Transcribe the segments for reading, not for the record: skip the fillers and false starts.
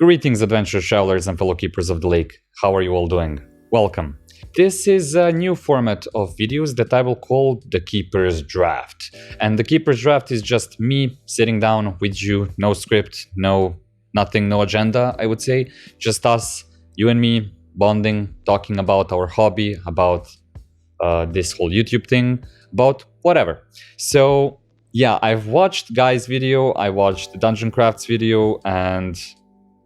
Greetings, adventure travelers and fellow keepers of the lake. How are you all doing? Welcome. This is a new format of videos that I will call the Keeper's Draft. And the Keeper's Draft is just me sitting down with you, no script, nothing, no agenda, I would say. Just us, you and me, bonding, talking about our hobby, about this whole YouTube thing, about whatever. So yeah, I've watched Guy's video, I watched the Dungeon Crafts video, and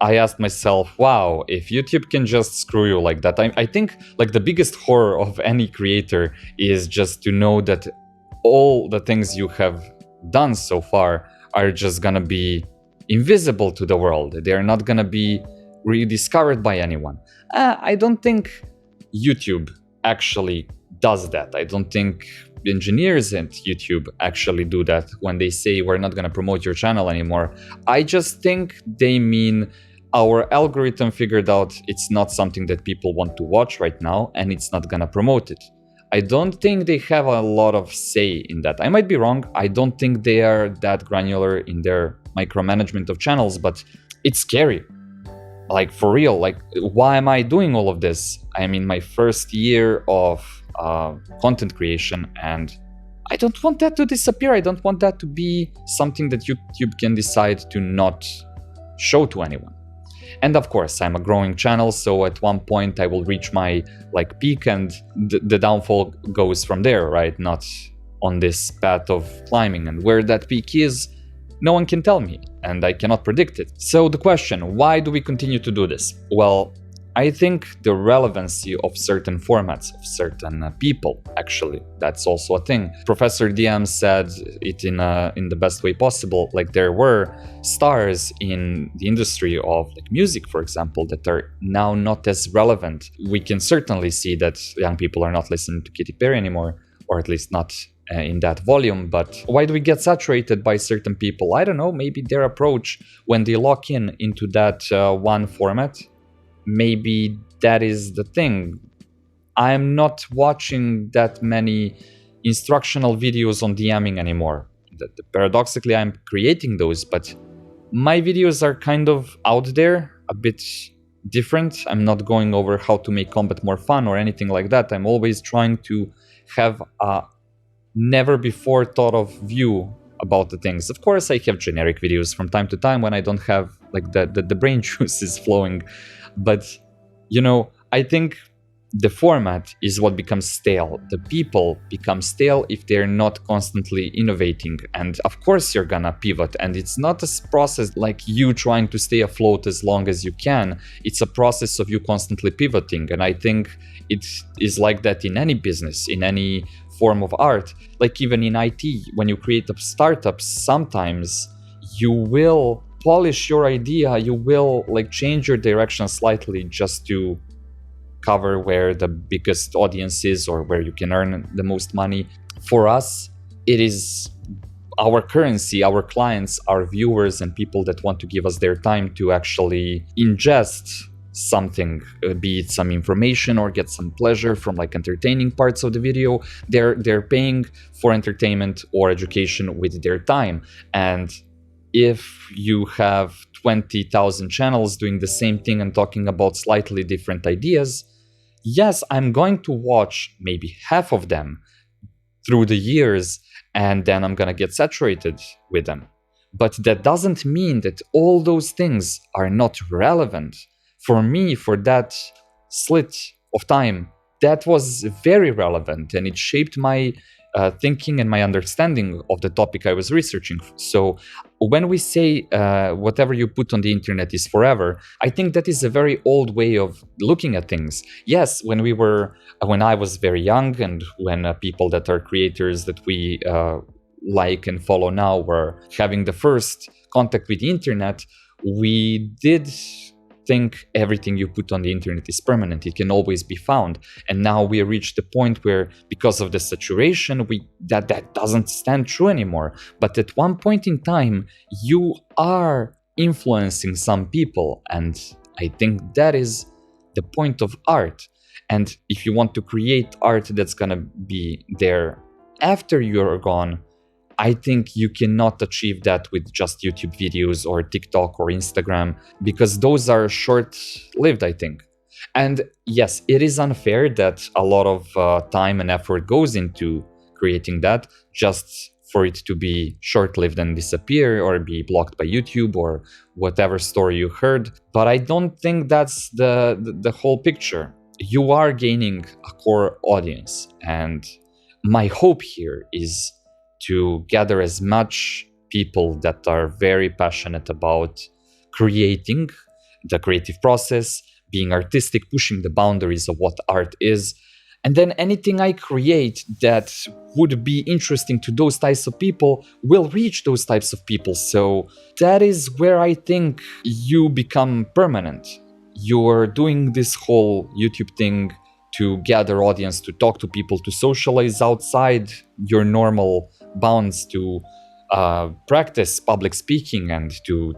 I asked myself, wow, if YouTube can just screw you like that. I think like the biggest horror of any creator is just to know that all the things you have done so far are just gonna be invisible to the world. They are not gonna be rediscovered by anyone. I don't think YouTube actually does that. I don't think engineers at YouTube actually do that when they say we're not going to promote your channel anymore. I just think they mean our algorithm figured out it's not something that people want to watch right now and it's not going to promote it. I don't think they have a lot of say in that. I might be wrong. I don't think they are that granular in their micromanagement of channels, but it's scary. Like, for real, like, why am I doing all of this? I'm in my first year of content creation, and I don't want that to disappear. I don't want that to be something that YouTube can decide to not show to anyone. And of course, I'm a growing channel, so at one point I will reach my peak, and the downfall goes from there, right? Not on this path of climbing, and where that peak is, no one can tell me, and I cannot predict it. So the question, why do we continue to do this? Well, I think the relevancy of certain formats, of certain people, actually, that's also a thing. Professor DM said it in the best way possible. Like, there were stars in the industry of music, for example, that are now not as relevant. We can certainly see that young people are not listening to Katy Perry anymore, or at least not in that volume. But why do we get saturated by certain people? I don't know, maybe their approach when they lock into that one format, maybe that is the thing. I'm not watching that many instructional videos on DMing anymore. Paradoxically, I'm creating those, but my videos are kind of out there, a bit different. I'm not going over how to make combat more fun or anything like that. I'm always trying to have a never before thought of view about the things. Of course, I have generic videos from time to time when I don't have the brain juice is flowing. But, I think the format is what becomes stale. The people become stale if they're not constantly innovating. And of course you're gonna pivot. And it's not a process like you trying to stay afloat as long as you can. It's a process of you constantly pivoting. And I think it is like that in any business, in any form of art. Like even in IT, when you create a startup, sometimes you will polish your idea, you will change your direction slightly just to cover where the biggest audience is or where you can earn the most money. For us, it is our currency, our clients, our viewers, and people that want to give us their time to actually ingest something, be it some information or get some pleasure from entertaining parts of the video. They're paying for entertainment or education with their time. And if you have 20,000 channels doing the same thing and talking about slightly different ideas, yes, I'm going to watch maybe half of them through the years, and then I'm gonna get saturated with them. But that doesn't mean that all those things are not relevant. For me, for that slit of time, that was very relevant, and it shaped my thinking and my understanding of the topic I was researching. So when we say whatever you put on the internet is forever, I think that is a very old way of looking at things. Yes, when I was very young, and when people that are creators that we like and follow now were having the first contact with the internet, we did think everything you put on the internet is permanent. It can always be found. And now we reached the point where, because of the saturation, that doesn't stand true anymore. But at one point in time, you are influencing some people. And I think that is the point of art. And if you want to create art that's gonna be there after you're gone, I think you cannot achieve that with just YouTube videos or TikTok or Instagram, because those are short-lived, I think. And yes, it is unfair that a lot of time and effort goes into creating that just for it to be short-lived and disappear or be blocked by YouTube or whatever story you heard. But I don't think that's the whole picture. You are gaining a core audience, and my hope here is to gather as much people that are very passionate about creating, the creative process, being artistic, pushing the boundaries of what art is. And then anything I create that would be interesting to those types of people will reach those types of people. So that is where I think you become permanent. You're doing this whole YouTube thing to gather audience, to talk to people, to socialize outside your normal bounds, to practice public speaking and to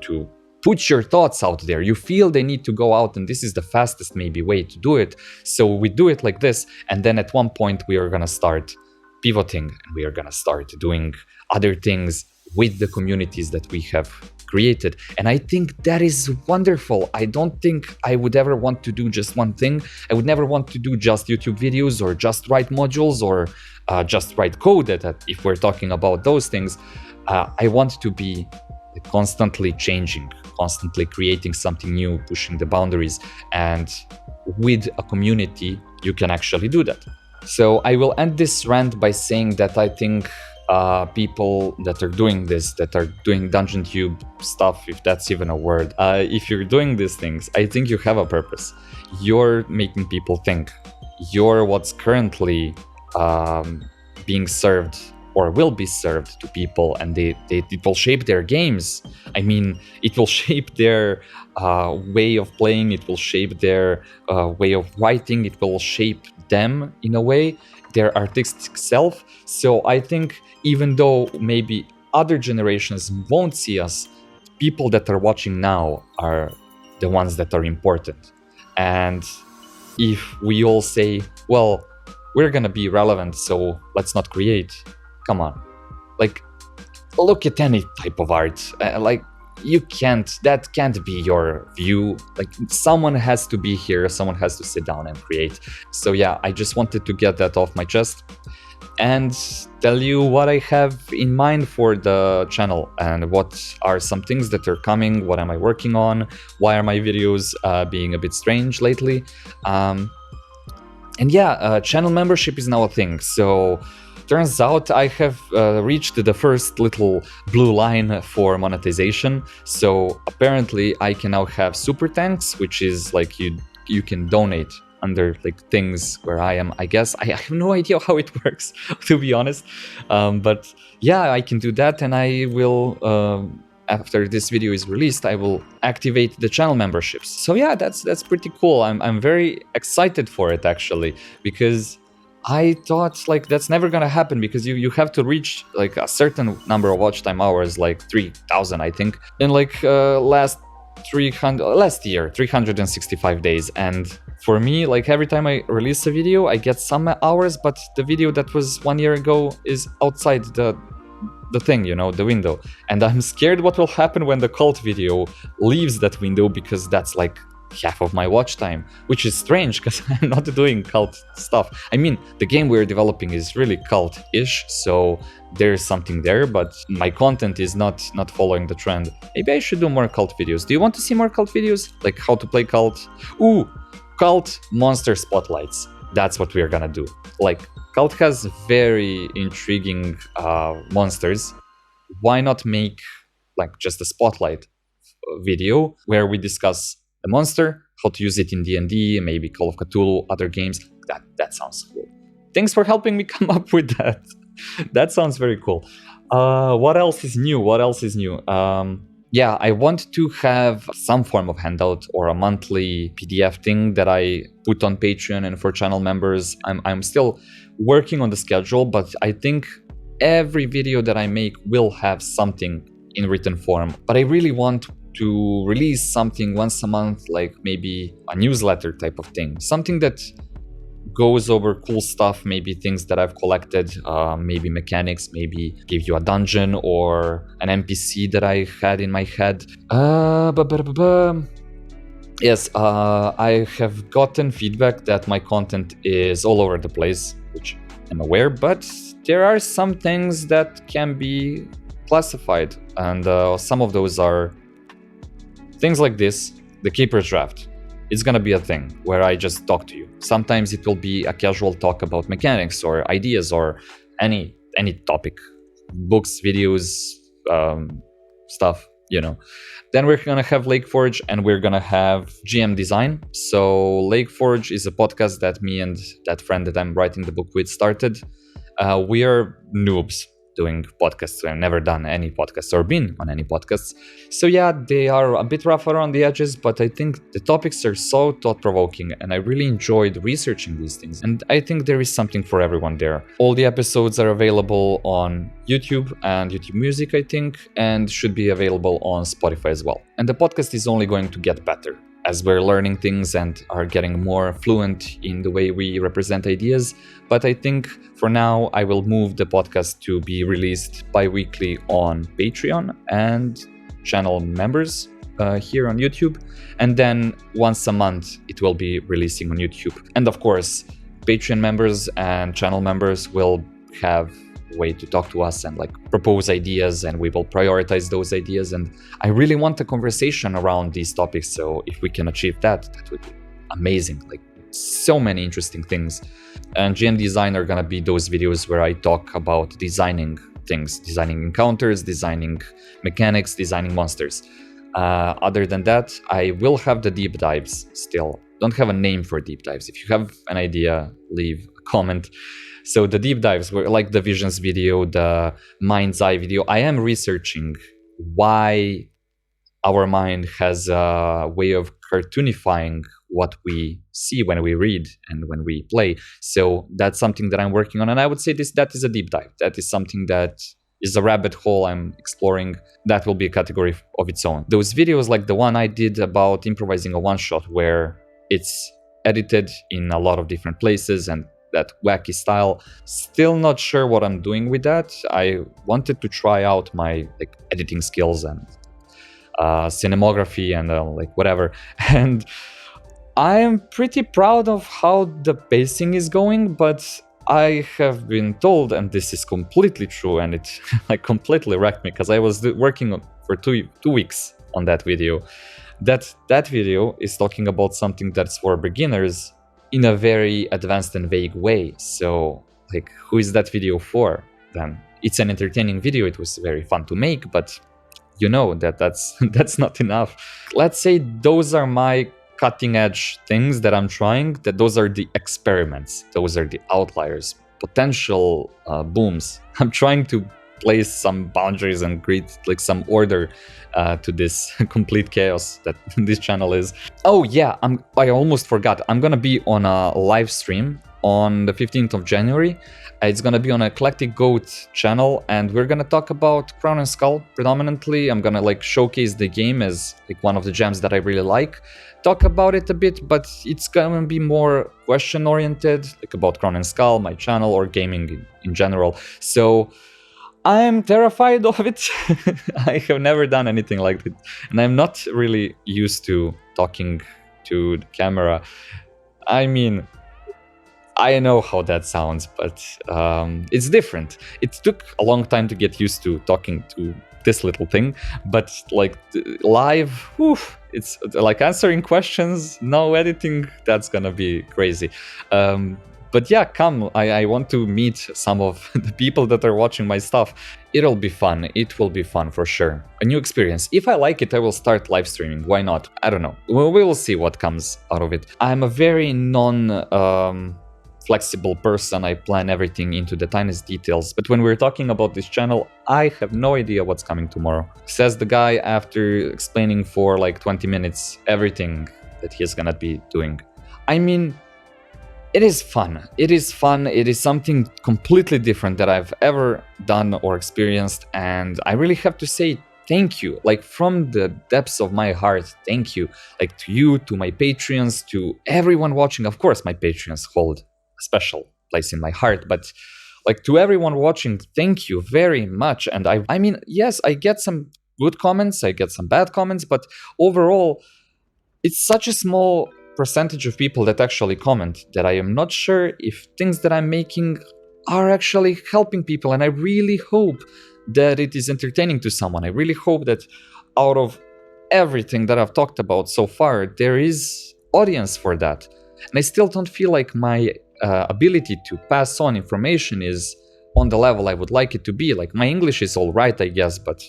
put your thoughts out there. You feel they need to go out, and this is the fastest maybe way to do it. So we do it like this, and then at one point we are gonna start pivoting, and we are gonna start doing other things with the communities that we have created. And I think that is wonderful. I don't think I would ever want to do just one thing. I would never want to do just YouTube videos or just write modules or just write code. That if we're talking about those things, I want to be constantly changing, constantly creating something new, pushing the boundaries. And with a community, you can actually do that. So I will end this rant by saying that I think people that are doing this, that are doing DungeonTube stuff, if that's even a word, if you're doing these things, I think you have a purpose. You're making people think. You're what's currently being served or will be served to people, and it will shape their games. I mean, it will shape their way of playing, it will shape their way of writing, it will shape them in a way, their artistic self. So I think even though maybe other generations won't see us, people that are watching now are the ones that are important. And if we all say, well, we're gonna be relevant, so let's not create. Come on, like, look at any type of art. That can't be your view. Like, someone has to be here, someone has to sit down and create. So yeah, I just wanted to get that off my chest and tell you what I have in mind for the channel and what are some things that are coming, what am I working on, why are my videos being a bit strange lately. And yeah, channel membership is now a thing. So turns out I have reached the first little blue line for monetization. So apparently I can now have super thanks, which is like you can donate under like things where I am. I guess I have no idea how it works, to be honest. But yeah, I can do that, and I will after this video is released, I will activate the channel memberships. So yeah, that's pretty cool. I'm very excited for it actually, because I thought like that's never gonna happen, because you have to reach like a certain number of watch time hours, like 3,000 I think, in like last year 365 days. And for me, like every time I release a video I get some hours, but the video that was 1 year ago is outside the thing, you know, the window. And I'm scared what will happen when the cult video leaves that window, because that's like half of my watch time, which is strange because I'm not doing cult stuff. I mean, the game we're developing is really cult-ish, so there's something there, but my content is not following the trend. Maybe I should do more cult videos. Do you want to see more cult videos? Like how to play cult? Ooh, cult monster spotlights. That's what we're gonna do. Like, cult has very intriguing monsters. Why not make like just a spotlight video where we discuss the monster, how to use it in D&D, maybe Call of Cthulhu, other games? That sounds cool. Thanks for helping me come up with that. That sounds very cool. What else is new? Yeah, I want to have some form of handout or a monthly PDF thing that I put on Patreon and for channel members. I'm still working on the schedule, but I think every video that I make will have something in written form. But I really want to release something once a month, like maybe a newsletter type of thing. Something that goes over cool stuff, maybe things that I've collected, maybe mechanics, maybe give you a dungeon or an NPC that I had in my head. Yes, I have gotten feedback that my content is all over the place, which I'm aware, but there are some things that can be classified, and some of those are things like this. The Keeper's Draft. It's gonna be a thing where I just talk to you. Sometimes it will be a casual talk about mechanics or ideas or any topic, books, videos, stuff, you know. Then we're gonna have Lakeforge, and we're gonna have GM design. So Lakeforge is a podcast that me and that friend that I'm writing the book with started. We are noobs doing podcasts. I've never done any podcasts or been on any podcasts. So yeah, they are a bit rough around the edges, but I think the topics are so thought-provoking, and I really enjoyed researching these things. And I think there is something for everyone there. All the episodes are available on YouTube and YouTube Music, I think, and should be available on Spotify as well. And the podcast is only going to get better as we're learning things and are getting more fluent in the way we represent ideas. But I think for now, I will move the podcast to be released bi-weekly on Patreon and channel members here on YouTube. And then once a month, it will be releasing on YouTube. And of course, Patreon members and channel members will have way to talk to us and like propose ideas, and we will prioritize those ideas. And I really want a conversation around these topics, so if we can achieve that would be amazing. Like so many interesting things. And GM design are gonna be those videos where I talk about designing things, designing encounters, designing mechanics, designing monsters. Other than that, I will have the deep dives still. Don't have a name for deep dives. If you have an idea, leave a comment. So the deep dives were like the Visions video, the Mind's Eye video. I am researching why our mind has a way of cartoonifying what we see when we read and when we play. So that's something that I'm working on. And I would say that is a deep dive. That is something that is a rabbit hole I'm exploring. That will be a category of its own. Those videos like the one I did about improvising a one-shot, where it's edited in a lot of different places and that wacky style. Still not sure what I'm doing with that. I wanted to try out my like editing skills and cinematography and like whatever. And I am pretty proud of how the pacing is going, but I have been told, and this is completely true, and it like completely wrecked me because I was working for two weeks on that video. That video is talking about something that's for beginners in a very advanced and vague way. So like, who is that video for then? It's an entertaining video. It was very fun to make, but you know that's not enough. Let's say those are my cutting edge things that I'm trying, that those are the experiments, those are the outliers, potential booms. I'm trying to place some boundaries and create like some order to this complete chaos that this channel is. Oh yeah, I almost forgot. I'm gonna be on a live stream on the 15th of January. It's gonna be on Eclectic Goat channel, and we're gonna talk about Crown and Skull predominantly. I'm gonna like showcase the game as like one of the gems that I really like, talk about it a bit, but it's gonna be more question oriented, like about Crown and Skull, my channel, or gaming in general. So I'm terrified of it. I have never done anything like it, and I'm not really used to talking to the camera. I mean, I know how that sounds, but it's different. It took a long time to get used to talking to this little thing, but like live, whew, it's like answering questions, no editing, that's gonna be crazy. But yeah, come, I want to meet some of the people that are watching my stuff. It'll be fun. It will be fun for sure. A new experience. If I like it, I will start live streaming. Why not? I don't know. We will see what comes out of it. I'm a very flexible person. I plan everything into the tiniest details. But when we're talking about this channel, I have no idea what's coming tomorrow. Says the guy after explaining for like 20 minutes everything that he's gonna be doing. I mean, it is fun. It is fun. It is something completely different that I've ever done or experienced. And I really have to say thank you. Like from the depths of my heart, thank you. Like to you, to my Patreons, to everyone watching. Of course, my Patreons hold special place in my heart. But like, to everyone watching, thank you very much. And I mean, yes, I get some good comments, I get some bad comments, but overall, it's such a small percentage of people that actually comment that I am not sure if things that I'm making are actually helping people. And I really hope that it is entertaining to someone. I really hope that out of everything that I've talked about so far, there is audience for that. And I still don't feel like my ability to pass on information is on the level I would like it to be. Like, my English is all right, I guess, but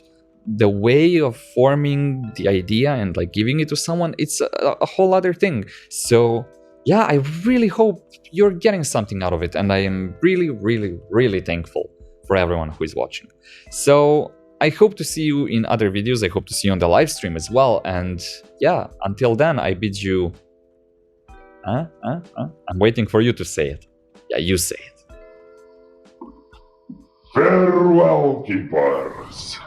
the way of forming the idea and like giving it to someone, it's a whole other thing. So yeah, I really hope you're getting something out of it, and I am really, really, really thankful for everyone who is watching. So I hope to see you in other videos. I hope to see you on the live stream as well. And yeah, until then, I bid you... I'm waiting for you to say it. Yeah, you say it. Farewell, keepers.